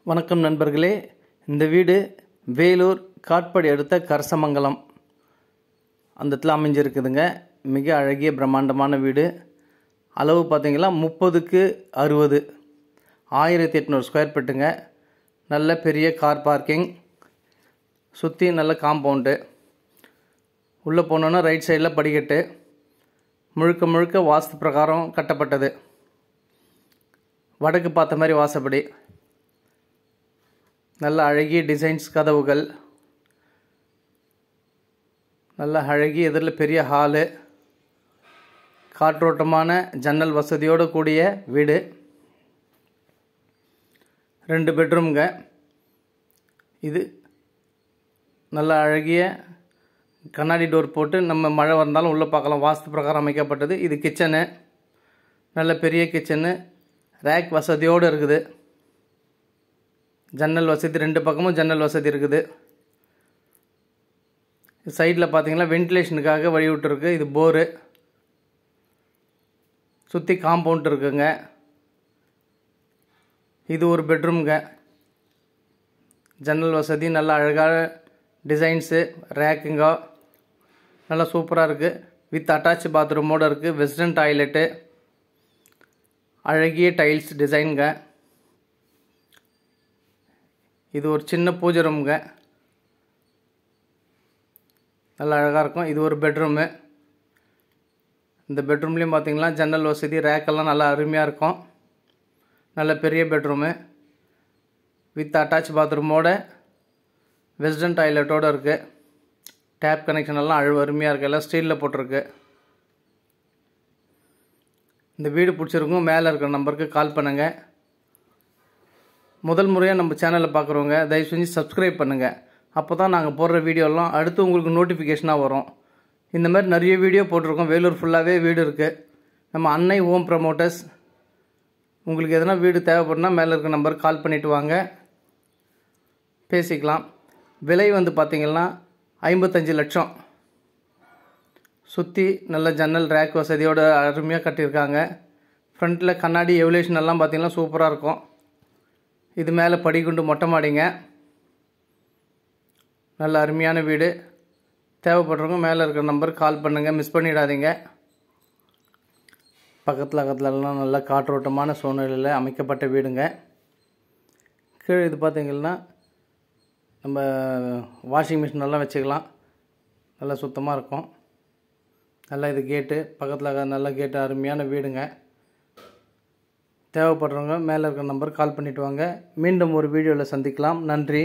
வணக்கம் நண்பர்களே. இந்த வீடு வேலூர் காட்பாடி அடுத்த கரசமங்கலம் அந்த இடத்துல அமைஞ்சிருக்குதுங்க. மிக அழகிய பிரம்மாண்டமான வீடு. அளவு பார்த்தீங்கன்னா 30க்கு 60, 1800 ஸ்கொயர் ஃபீட்டுங்க. நல்ல பெரிய கார் பார்க்கிங், சுற்றி நல்ல காம்பவுண்டு. உள்ளே போனோன்னா ரைட் சைடில் படிக்கட்டு. முழுக்க முழுக்க வாஸ்து பிரகாரம் கட்டப்பட்டது. வடக்கு பார்த்த மாதிரி வாசப்படி. நல்ல அழகிய டிசைன்ஸ் கதவுகள், நல்ல அழகிய எதிரில் பெரிய ஹாலு, காற்றோட்டமான ஜன்னல் வசதியோடு கூடிய வீடு. 2 பெட்ரூம்ங்க. இது நல்ல அழகிய கண்ணாடி டோர் போட்டு நம்ம மழை வந்தாலும் உள்ளே பார்க்கலாம். வாஸ்து பிரகாரம் அமைக்கப்பட்டது. இது கிச்சனு, நல்ல பெரிய கிச்சனு, ரேக் வசதியோடு இருக்குது. ஜன்னல் வசதி 2 பக்கமும் ஜன்னல் வசதி இருக்குது. சைடில் பார்த்தீங்கன்னா வென்டிலேஷனுக்காக வழி விட்டுருக்கு. இது போரு. சுற்றி காம்பவுண்ட் இருக்குங்க. இது ஒரு பெட்ரூம்ங்க. ஜன்னல் வசதி நல்ல அழகான டிசைன்ஸு, ரேக்குங்க நல்லா சூப்பராக இருக்குது. வித் அட்டாச் பாத்ரூமோடு இருக்குது. வெஸ்டர்ன் டாய்லெட்டு, அழகிய டைல்ஸ் டிசைனுங்க. இது ஒரு சின்ன பூஜை ரூமுங்க. நல்லா அழகாக இருக்கும். இது ஒரு பெட்ரூமு. இந்த பெட்ரூம்லேயும் பார்த்தீங்கன்னா ஜன்னல் வசதி, ரேக்கெல்லாம் நல்லா அருமையாக இருக்கும். நல்ல பெரிய பெட்ரூமு வித் அட்டாச் பாத்ரூமோட வெஸ்டர்ன் டாய்லெட்டோடு இருக்குது. டேப் கனெக்ஷன் எல்லாம் அருமையாக இருக்குது. எல்லாம் ஸ்டீலில் போட்டிருக்கு. இந்த வீடு பிடிச்சிருக்கும். மேலே இருக்கிற நம்பருக்கு கால் பண்ணுங்கள். முதல் முறையாக நம்ம சேனலை பார்க்குறவங்க தயவு செஞ்சு சப்ஸ்கிரைப் பண்ணுங்கள். அப்போ தான் நாங்கள் போடுற வீடியோலாம் அடுத்து உங்களுக்கு நோட்டிஃபிகேஷனாக வரும். இந்த மாதிரி நிறைய வீடியோ போட்டிருக்கோம். வேலூர் ஃபுல்லாகவே வீடு இருக்குது. நம்ம அன்னை ஹோம் ப்ரமோட்டர்ஸ். உங்களுக்கு எதனா வீடு தேவைப்படுனா மேலே இருக்கிற நம்பருக்கு கால் பண்ணிவிட்டு வாங்க, பேசிக்கலாம். விலை வந்து பார்த்திங்கன்னா 55 லட்சம். சுற்றி நல்ல ஜன்னல் ரேக் வசதியோடு அருமையாக கட்டியிருக்காங்க. ஃப்ரண்ட்டில் கண்ணாடி எவலேஷன் எல்லாம் பார்த்திங்கன்னா சூப்பராக இருக்கும். இது மேலே படிக்குண்டு மொட்டை மாடிங்க. நல்ல அருமையான வீடு. தேவைப்படுறவங்க மேலே இருக்கிற நம்பருக்கு கால் பண்ணுங்கள், மிஸ் பண்ணிடாதீங்க. பக்கத்துலலாம் நல்ல காற்றோட்டமான சூழ்நிலையில் அமைக்கப்பட்ட வீடுங்க. கீழே இது பார்த்திங்கன்னா நம்ம வாஷிங் மிஷின் எல்லாம் வச்சுக்கலாம். நல்லா சுத்தமாக இருக்கும். நல்லா இது கேட்டு, பக்கத்தில் நல்ல கேட்டு, அருமையான வீடுங்க. தேவைப்படுறவங்க மேலே இருக்கிற நம்பருக்கு கால் பண்ணிவிட்டு வாங்க. மீண்டும் ஒரு வீடியோவில் சந்திக்கலாம். நன்றி.